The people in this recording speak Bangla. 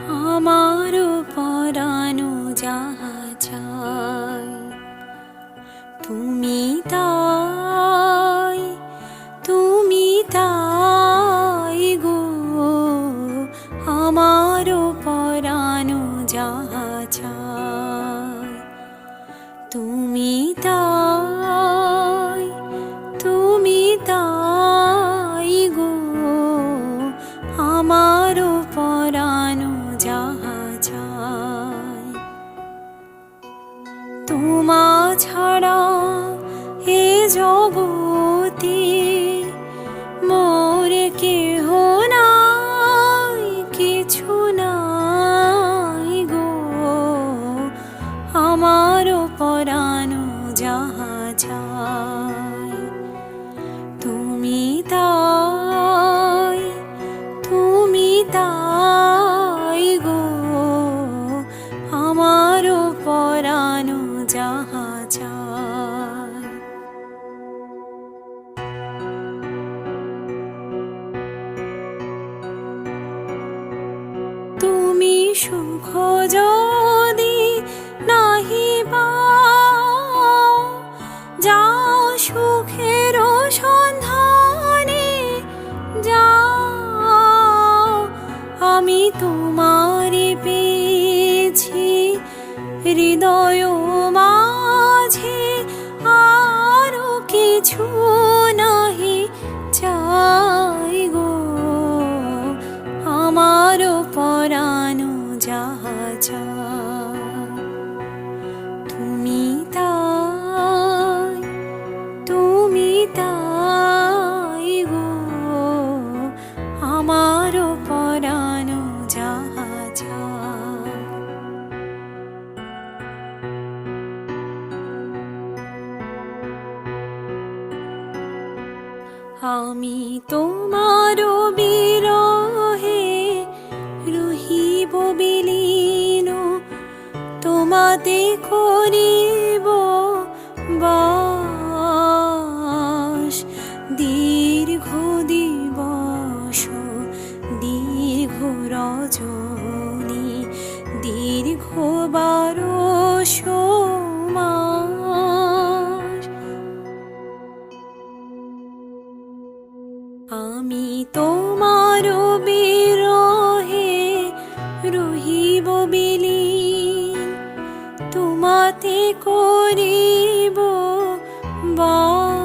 আমারও পরানো যাহা চাই তুমি তাই, তুমি তাই গো। আমারও পরানো যাহা চাই তুমি তাই, তুমি তাই গো। আমারও পরানো যাহা চাই তোমা ছাড়া এ জগতে মোর কেহ নাই, কিছু নাই গো। আমারও পরানো যাহা চাই তুমি তাই, তুমি তাই গো। আমারও পরানো যাহা চাই তুমি সুখ যদি নাহি পাও, যাও সুখের সন্ধানে যাও। আমি তোমারে পেয়েছি হৃদয় মাঝে, আরো কিছু নাহি চাই গো। আমারও পরানো যাহা চাই তুমি তাই, তুমি তাই গো। আমারও পরানো যাহা চাই আমি তোমারও বিরহে রহিব বিলীন, তোমাতে করিব বাস। দীর্ঘ দিবস দীর্ঘ রজনী, দীর্ঘ 1200 মাস। আমি তোমারও বিরহে রহিব বিলীন, তোমাতে করিব বাস।